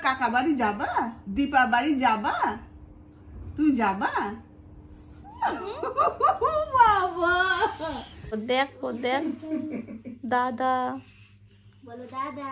কাকা বাড়ি যাবা? দীপা বাড়ি যাবা? তুই যাবা? বাবা দেখো দেখ দাদা বলো দাদা।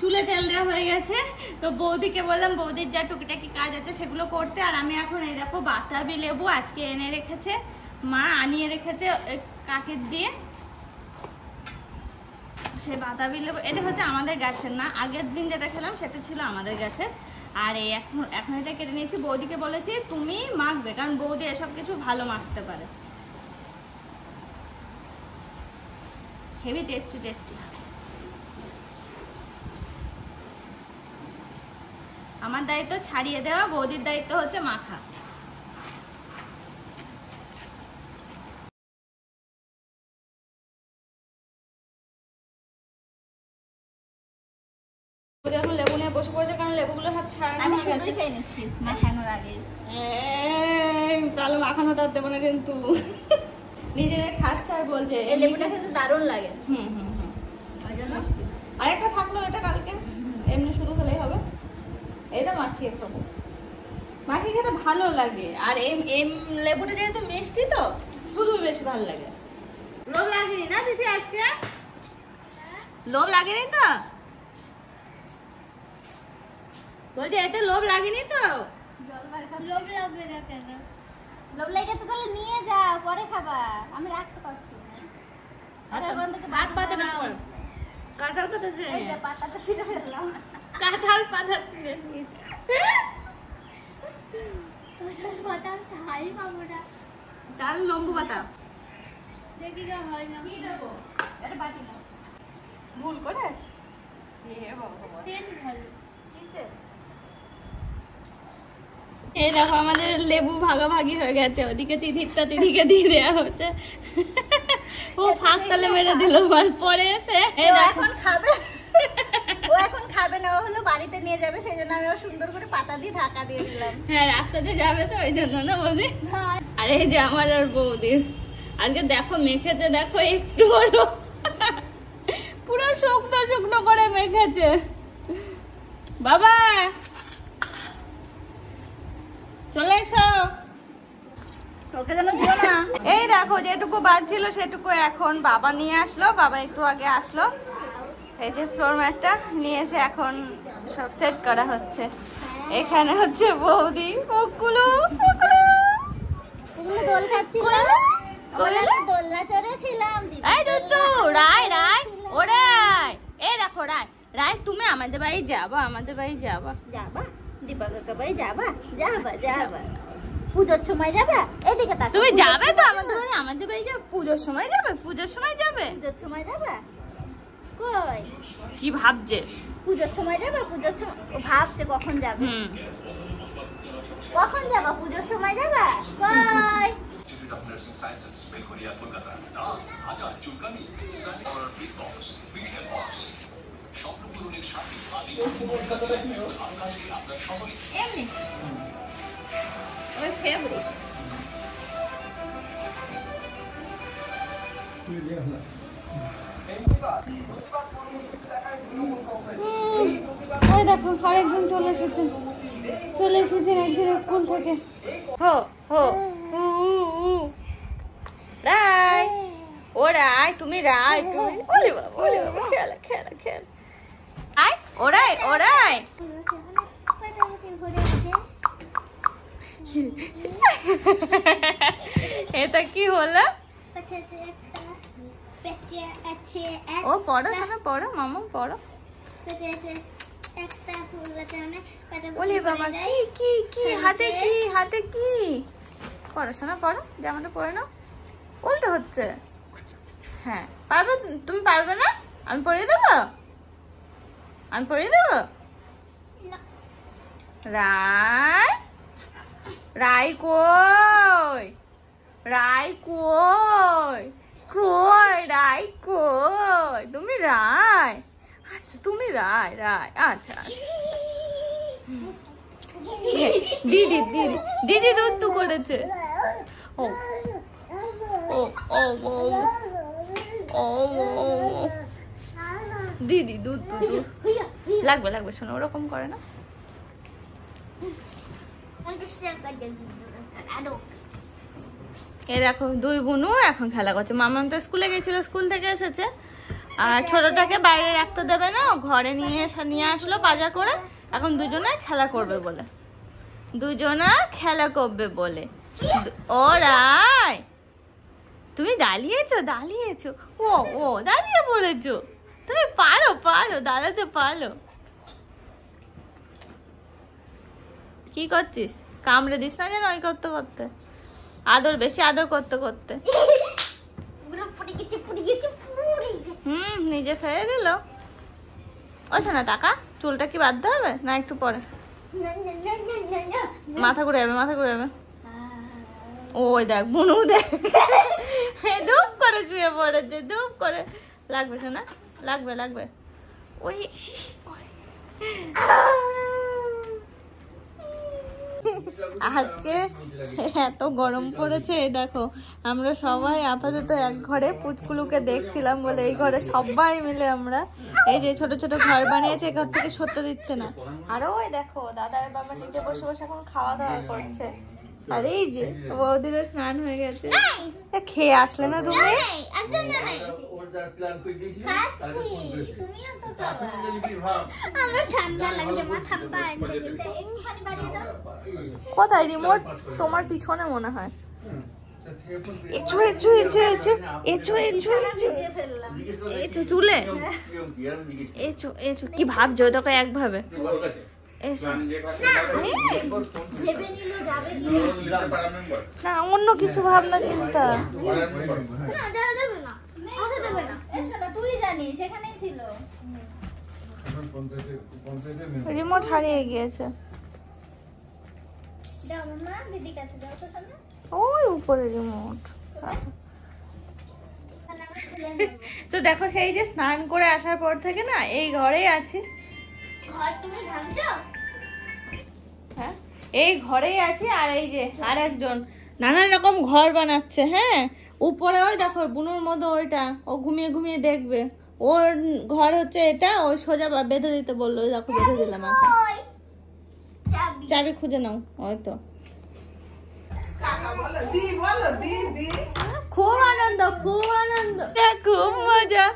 চুলে তেল দেওয়া হয়ে গেছে, তো বৌদিকে বললাম বৌদির যা টুকিটাকি কাজ আছে সেগুলো করতে। আর আমি এখন এই দেখো বাতাবি লেবু আজকে এনে রেখেছে মা, আনিয়ে রেখেছে কাকের দিয়ে। সে বাতাবি লেবু এটা হচ্ছে আমাদের গাছের না, আগের দিন যেটা খেলাম সেটা ছিল আমাদের গাছের। আর এই এখন এটা কেটে নিয়েছি। বৌদিকে বলেছি তুমি মাখবে, কারণ বৌদি এসব কিছু ভালো মাখতে পারে। হেভি টেস্টি টেস্টি হবে। আমার দায়িত্ব ছাড়িয়ে দেওয়া, বৌদির দায়িত্ব হচ্ছে মাখা। এখন লেবু নিয়ে বসে পড়েছে, কারণ লেবুগুলো সব ছাড়ানো আমি হয়ে গেছে। শুধু খেয়ে নিচ্ছি মাখানোর আগে। তাহলে মাখানো তার দেবো না কিন্তু। নিজের খাচ্ছে আর বলছে এই লেবুটা খেতে দারুণ লাগে। হুম হুম হুম। ওই জন্য আরেকটা থাকলো, এটা কালকে এমনি শুরু হলেই হবে। এটা মাখিয়ে খাবো, মাখিয়ে খেতে ভালো লাগে। আর এম লেবুটা যেহেতু মিষ্টি তো শুধু বেশ ভালো লাগে। লোভ লাগেনি না দিদি আজকে? লোভ লাগেনি তো? বলছি এতে লোভ লাগেনি তো? লোভ লাগবে না কেন? লোভ লেগেছে তাহলে নিয়ে যাও, পরে খাবা। আমি রাখতে পারছি না। আরে বন্ধুকে হাত পাতে না কর। কাঁঠাল পাতা এই যে পাতাটা ছিঁড়ে ফেললাম। কাঁঠাল পাতা পাতা খাই পাবো না। চাল লম্বু পাতা দেখি যা হয় না। কি দেবো? এটা বাটি না। ভুল করে সেট ভালো। কিসের? এই দেখো আমাদের লেবু ভাগাভাগি হয়ে গেছে, ওদিকে তিথিরটা দিদিকে দিয়ে দেওয়া হচ্ছে। ও ফাঁক তালে মেরে দিল। পরে এসে এখন খাবে, ও এখন খাবে না, ও হলো বাড়িতে নিয়ে যাবে, সেই জন্য আমি সুন্দর করে পাতা দিয়ে ঢাকা দিয়ে দিলাম। হ্যাঁ রাস্তা দিয়ে যাবে তো ওই জন্য না বৌদি? আর এই যে আমার আর বৌদির আজকে দেখো মেখেছে, দেখো একটু পুরো শুকনো শুকনো করে মেখেছে। বাবা চলে এসো। ওকে যেন দিও না। এই দেখো যেটুকু বাজছিল সেটুকু এখন বাবা নিয়ে আসলো, বাবা একটু আগে আসলো। এই যে ফ্লোর ম্যাটটা নিয়ে এসে এখন সব সেট করা হচ্ছে। এখানে হচ্ছে বৌদি ওগুলো দোল খাচ্ছিলাম, দোলনা চড়েছিলাম। এই দুতু রায় রায় ও রায়, এই দেখো রায় রায় তুমি আমাদের বাড়ি যাবা, আমাদের বাড়ি যাবা। যাবা দীপা কাকা বাড়ি যাবা? যাবা যাবা। পুজোর সময় যাবা? এদিকে তাকাও। তুমি যাবে তো আমাদের বাড়ি? আমাদের বাড়ি যাবে পুজোর সময় যাবে? পুজোর সময় যাবে? পুজোর সময় যাবা? কই কি ভাবছে? পুজোর সময় যাবা? পুজোর সময় ও ভাবছে কখন যাবে। কখন যাবা? পুজোর সময় যাবা? কই Institute of Nursing Sciences, Belgorия, Kolkata. Naam, Haja, Chulkani, Sun or Big Box, Retail Box. সম্পূর্ণের সাথে আদি আকাশে আপনার সকলে এমনি ওই ফেভারিট। ওই দেখো আরেকজন চলে এসেছেন একজন স্কুল থেকে। হো হো রায় ও রায় তুমি রায় তুমি ওলে বাবা খেলা খেলা খেলা আয় ওরাই ওরাই। এটা কি হলো? ও পড়ো শোনো, পড়ো মামা পড়ো। ওলে বাবা কি কি কি হাতে কি হাতে কি? পড়াশোনা পড়ো, জামাটা পরে নাও। উল্টো হচ্ছে। হ্যাঁ পারবে তুমি? পারবে না? আমি পড়িয়ে দেবো, আমি পড়িয়ে দেবো। রায় রায় কই? রায় কই? কই রায় কই? তুমি রায়? আচ্ছা তুমি রায় রায় আচ্ছা। দিদি দিদি দিদি দুধ করেছে। ও ও ও ও ও দিদি দুধ দুধ লাগবে লাগবে, শোনো ওরকম করে না। এই দেখো দুই বোনও এখন খেলা করছে। মামাম তো স্কুলে গেছিল, স্কুল থেকে এসেছে, আর ছোটটাকে বাইরে রাখতে দেবে না, ও ঘরে নিয়ে আসলো বাজার করে। এখন দুজনে খেলা করবে বলে, দুজনা খেলা করবে বলে। ওরাই তুমি দাঁড়িয়েছো, ও ও দাঁড়িয়ে পড়েছো, তুমি পারো দাঁড়াতে পারো। কি করছিস? কামড়ে দিস না যেন ওই করতে করতে, বেশি আদর করতে করতে। নিজে ফেলে দিল। ও শোনা টাকা, চুলটা কি বাঁধতে হবে না একটু পরে? মাথা ঘুরে যাবে। ওই দেখ বুনু দেখ, ডুব করে শুয়ে পড়েছে, ডুব করে। লাগবে শোনা, লাগবে। ওই আজকে এত গরম পড়েছে, দেখো আমরা সবাই আপাতত এক ঘরে পুচকুলুকে দেখছিলাম বলে এই ঘরে সবাই মিলে আমরা এই যে ছোট ছোট ঘর বানিয়েছে, ঘর থেকে সরতে দিচ্ছে না। আর ওই দেখো দাদা আর বাবা নিচে বসে বসে এখন খাওয়া দাওয়া করছে। আর এই যে বৌদিরও স্নান হয়ে গেছে। খেয়ে আসলে না তুমি? কোথায় রিমোট? তোমার পিছনে মনে হয়। চুলে কি ভাবছো? তোকে একভাবে না, অন্য কিছু ভাবনা চিন্তা। তুই জানিস সেখানেই ছিল। রিমোট হারিয়ে গিয়েছে। ওই উপরে রিমোট। তো দেখো সেই যে স্নান করে আসার পর থেকে না এই ঘরেই আছি। হ্যাঁ এই ঘরেই আছি। আর এই যে আর একজন নানান রকম ঘর বানাচ্ছে। হ্যাঁ উপরে ওই দেখো বুনুর মতো ওইটা, ও ঘুমিয়ে ঘুমিয়ে দেখবে। ওর ঘর হচ্ছে এটা, ওই সোজা বেঁধে দিতে বললো, দেখো বেঁধে দিলাম। এখন চাবি খুঁজে নাও। ওই তো খুব আনন্দ খুব মজা।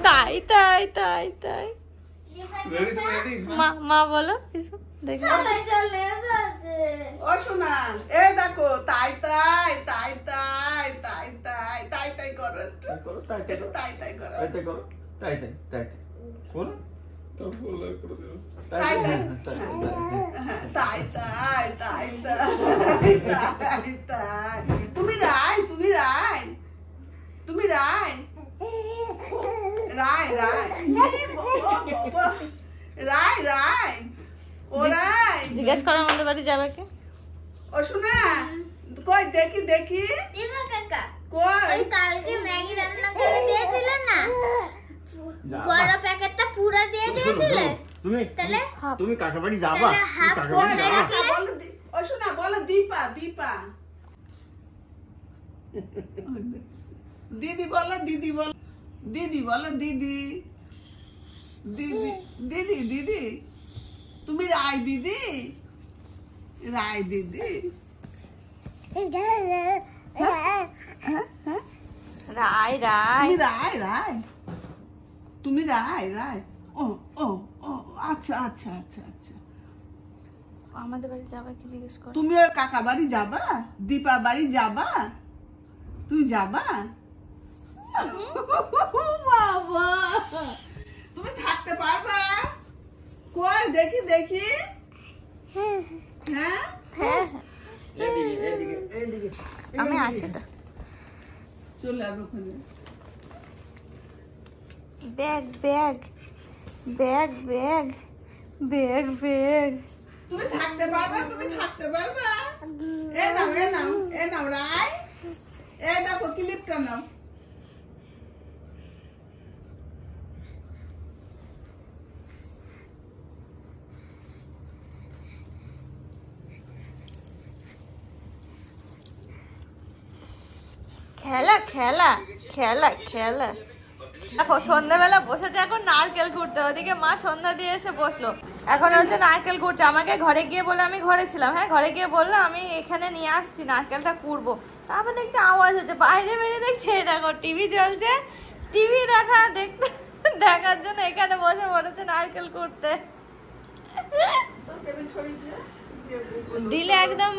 তাই মা বলো কিছু দেখো। ও শোনা, এই দেখো তাই করো, তাই তুমি রাই জিজ্ঞেস করো আমাদের বাড়ি যাবে কে? ও শোনা কই দেখি কই কালকে ম্যাগি রান্না করে দিয়েছিলে না, বড় প্যাকেটটা পুরো দিয়ে দিয়েছিলে তুমি কাকা বাড়ি যাবা? ও শোনা বলো দীপা দিদি বলো দিদি তুমি রায় দিদি তুমি রায় ও আচ্ছা আমাদের বাড়ি যাবে কি জিজ্ঞেস করো। তুমি ওই কাকা বাড়ি যাবা, দীপা বাড়ি যাবা? তুমি যাবা? বাবা তুমি থাকতে পারবা? কই দেখি হ্যাঁ আমি আছি তো। চলে যাবে ওখানে। ব্যাগ তুমি থাকতে পারবা? এ নাও রায়, এ দেখো ক্লিপটা নাও। খেলা খেলা খেলা খেলা। দেখো সন্ধ্যাবেলা বসেছে এখন নারকেল কুড়তে, ওদিকে মা সন্ধ্যা দিয়ে এসে বসলো, এখন হচ্ছে নারকেল কুড়ছে। আমাকে ঘরে গিয়ে বলে, আমি ঘরে ছিলাম, হ্যাঁ ঘরে গিয়ে বললো আমি এখানে নিয়ে আসছি নারকেলটা কুড়বো। তারপর দেখছি আওয়াজ হচ্ছে, বাইরে বেরিয়ে দেখছি দেখো টিভি চলছে, টিভি দেখার জন্য এখানে বসে পড়েছে নারকেল কুড়তে। দিলে একদম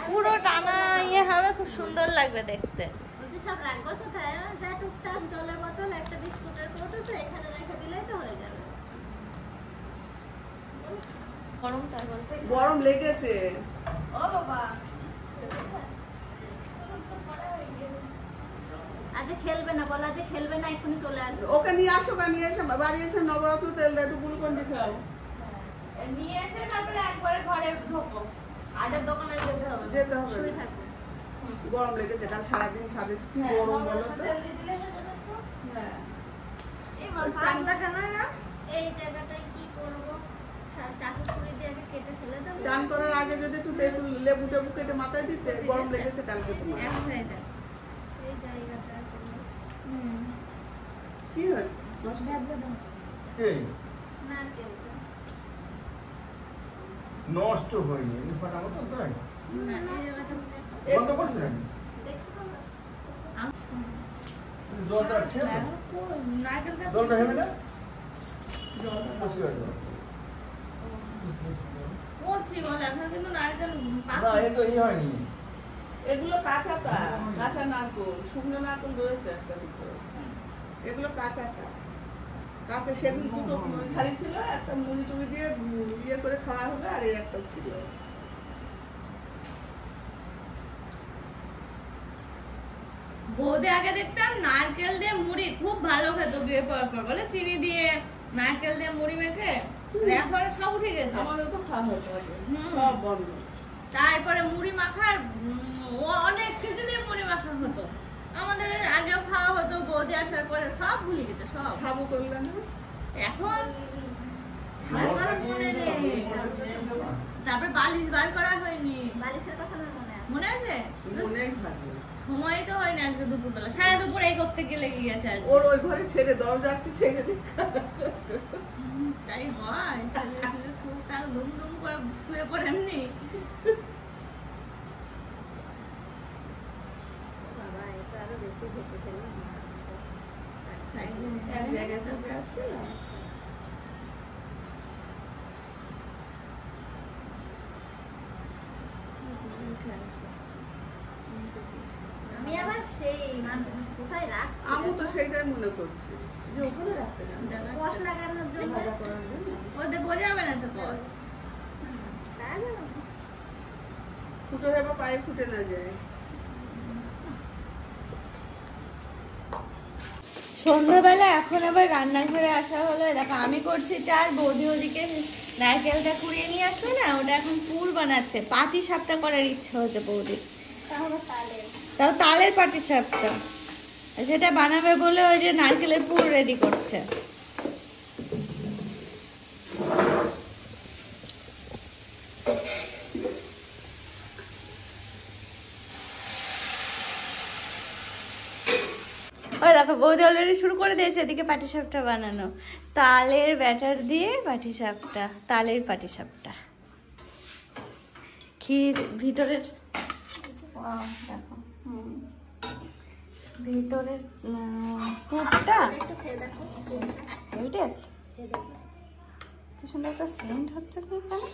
পুরো টানা ইয়ে হবে, খুব সুন্দর লাগবে দেখতে। বলছি সব রাখবো কোথায়? যা টুকটাক জলের বোতল, একটা বিস্কুটের কৌটো তো এখানে রেখে দিলেই তো হয়ে যাবে। গরম তাই বলছে, গরম লেগেছে। ও বাবা আজ খেলবে না, বলা যে খেলবে না, এখনই চলে আসবে। ওকে নিয়ে আসো, নিয়ে এসে বাড়ি এসে নবরত্ন তেল দিয়ে একটু গ্লুকন্ডি খাও। নিয়ে এসে তারপরে একবারে ঘরে ঢোকো, আজের দোকানে যেতে হবে না। যেতে হবে শুয়ে না। থাকবে। গরম লেগেছে, কারণ সারাদিন ছাদে কি গরম বলো তো। হ্যাঁ। এই মা পান্তা খানা না, এই জায়গাটায় কি করবো? চাকু ছুরি দিয়ে আগে কেটে ফেলে দেবো। চান করার আগে যদি একটু তেঁতুল লেবু টেবু কেটে মাথায় দিতে, গরম লেগেছে কালকে তোমার। এক হয়ে যাচ্ছে। এই জায়গাটা কি হয়েছে? এই নারকেলটা। নষ্ট হয়নি, এমনি ফাটাবো তো তাই না, এই জায়গাটা মনে হয়- বন্ধ করছেন দেখতে পাবো? জলটা খেয়েছো? নারকেলটা জলটা হেবে না বসে গেছে। করছি বলে এখন কিন্তু নারকেল না এ তো ই হয়নি। এগুলো কাঁচা তা, কাঁচা নারকোল, শুকনো নারকোল রয়েছে একটা ভিতরে। এগুলো কাঁচা তা, কাঁচা সেদিন দুটো ছাড়ি ছিল, একটা মুড়ি টুড়ি দিয়ে ইয়ে করে খাওয়া হবে, আর এই একটা ছিল। বৌদি আগে দেখতাম নারকেল দিয়ে মুড়ি খুব ভালো খেত বিয়ে পর বলে, চিনি দিয়ে নারকেল দিয়ে মুড়ি মেখে, এখন সব উঠে গেছে। আমাদের তো খাওয়া হতো আগে, হুম। সব বন্ধ। তারপরে মুড়ি মাখার ও অনেক কিছু দিয়ে মুড়ি মাখা হতো, আমাদের আগেও খাওয়া হতো, বৌদি আসার পরে সব ভুলে গেছে সব। খাবো করলাম না। এখন ছাড়ার মনে নেই, তারপর বালিশ বার করা হয়নি, বালিশের কথা আমার মনে আছে। মনে আছে? মনেই থাকে। সময় তো হয় না আজকে দুপুরবেলা, সারা দুপুর এই করতে গেলে গিয়ে গেছে আজকে। ওর ওই ঘরে ছেড়ে দরজা একটু ছেড়ে দিয়ে কাজ করতে। তাই হয়, ছেলে ছেলে খুব তার দুম দুম করে শুয়ে পড়েননি। বাবা, এটা আরো বেশি ঘেটে ফেললাম। এক জায়গায় বসে আছে না। আমি আবার সেই কোথায় রাখছি? আমি তো সেইটাই মনে করছি যে ওখানে রাখছে না, কষ লাগানোর জন্য। ভাজা করার জন্য। ওদের বোঝাবে না তো বস। তা জানো? ফুটো যাবে, পায়ে ফুটে না যায়। সন্ধ্যাবেলা এখন আবার রান্নাঘরে আসা হলো, দেখো আমি করছি চার, বৌদি ওদিকে নারকেলটা কুড়িয়ে নিয়ে আসবে না, ওটা এখন পুর বানাচ্ছে, পাটি সাপটা করার ইচ্ছে হচ্ছে বৌদির, তাহলে তালে তাও তালের পাটি সাপটা, সেটা বানাবে বলে ওই যে নারকেলের পুর রেডি করছে। ওই দেখো বৌদি অলরেডি শুরু করে দিয়েছে এদিকে পাটিসাপটা বানানো, তালের ব্যাটার দিয়ে পাটিসাপটা, তালের পাটিসাপটা, ক্ষীর ভিতরের দেখো ভিতরের পুরটা একটু খেয়ে দেখো। হেভি টেস্ট, খেয়ে দেখো। কি সুন্দর একটা সেন্ট হচ্ছে কি এখানে,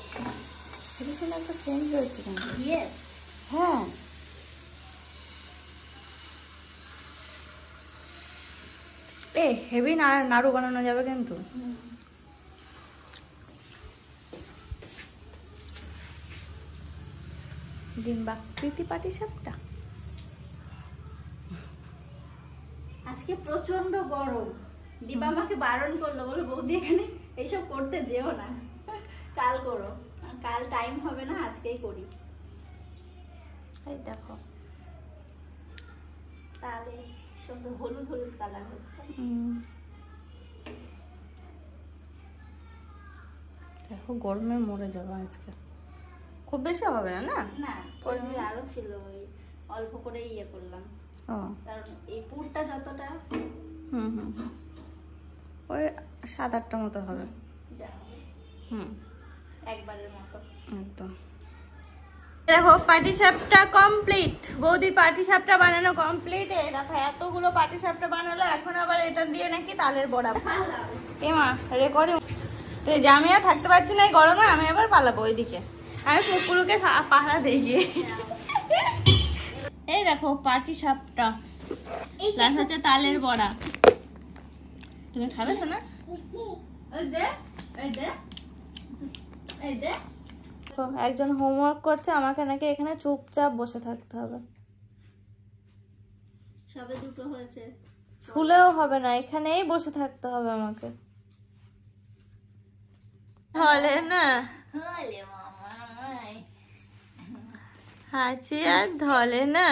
হেভি সুন্দর একটা সেন্ট রয়েছে কিন্তু। ইয়ে, হ্যাঁ এ হেভি নাড়ু বানানো যাবে কিন্তু। ডিম্বাকৃতি পাটিসাপটা। আজকে প্রচন্ড গরম। দিবা আমাকে বারণ করলো, বলে বৌদি এখানে এইসব করতে যেও না, কাল করো। কাল টাইম হবে না, আজকেই করি। এই দেখো তাহলে সুন্দর হলুদ হলুদ কালার হচ্ছে। দেখো গরমে মরে যাবো আজকে, খুব বেশি হবে না না না, পরিমাণ আরো ছিল, ওই অল্প করে ইয়ে করলাম। ও কারণ এই পুরটা যতটা হুম হুম হুম। ওই 7-8টা মতো হবে। যা হুম একবারের মতো। একদম। দেখো পাটিসাপটা কমপ্লিট, বৌদির পাটিসাপটা বানানো কমপ্লিট। এই দেখো এতগুলো পাটিসাপটা বানালো, এখন আবার এটা দিয়ে নাকি তালের বড়া। এমা রেকর্ডিং তো জামিয়া থাকতে পারছি না এই গরমে, আমি আবার পালাবো ওইদিকে, আমি কুকুরকে পাহারা দিয়ে। এই দেখো পাটিসাপটা প্লাস হচ্ছে তালের বড়া। তুমি খাবে শোনা? এই দে এই দে এই দে। একজন হোমওয়ার্ক করছে, আমাকে নাকি এখানে চুপচাপ বসে থাকতে হবে। সবে দুটো হয়েছে। শুলেও হবে না, এখানেই বসে থাকতে হবে আমাকে। হলে না হলে মামাই হাঁচি আর ধলে না।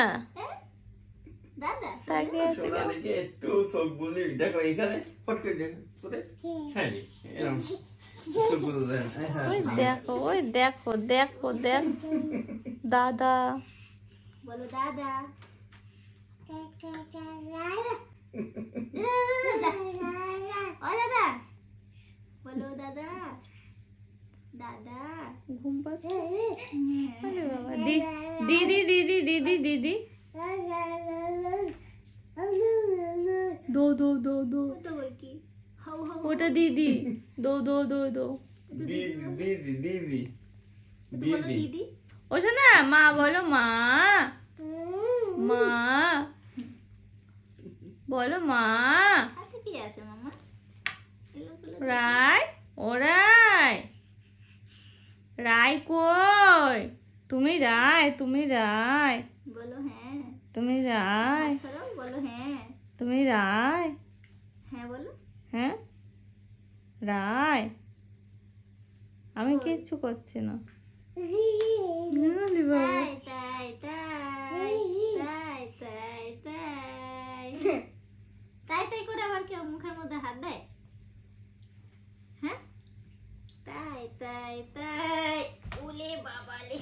দাদা তাকে সোনা দেখে একটু চোখ বুলি দেখো এখানে ফট করে দেখো কোথায় সাইডে এরকম চোখ বুলি ওই দেখো ওই দেখো দেখো দেখ দাদা বলো দাদা। ও দাদা বলো দাদা দাদা। ঘুম পাচ্ছে। আরে বাবা দিদি দিদি দিদি দিদি দো দো দো দো, তো বই কি হাউ হাউ ওটা দিদি দো দো দো দো। দিদি দিদি দিদি বলো দিদি। ও শোনা মা বলো মা মা বলো মা। হাতে কি আছে মামা? এলো বলো রাই ও রাই রাই কই? তুমি রাই তুমি রাই বলো হ্যাঁ। তুমি রাই ছাড়াও বলো হ্যাঁ। তুমি রাই হ্যাঁ বলো। হ্যাঁ রাই আমি কিচ্ছু করছি না। আরে বাবা। তাই তাই তাই তাই তাই তাই তাই করে আবার কেউ মুখের মধ্যে হাত দেয়? হ্যাঁ তাই তাই তাই উলে বাবালে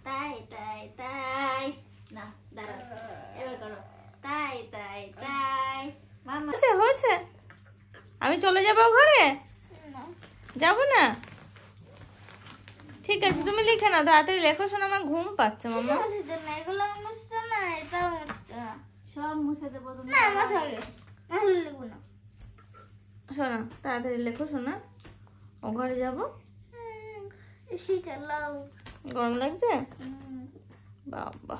তাই তাই তাই। না দাঁড়াও এবার করো তাই তাই তাই। মামা হয়েছে হয়েছে, আমি চলে যাবো ঘরে? যাব না? ঠিক আছে তুমি লিখে নাও, তাড়াতাড়ি লেখো শোনা, আমার ঘুম পাচ্ছে মামা। এগুলো মুছতে না, এটাও মুছতে না। সব মুছে দেবো তুমি। না লিখবো না। শোনা তাড়াতাড়ি লেখো শোনা, ও ঘরে যাব। এসি চালাও। গরম লাগছে বাবা।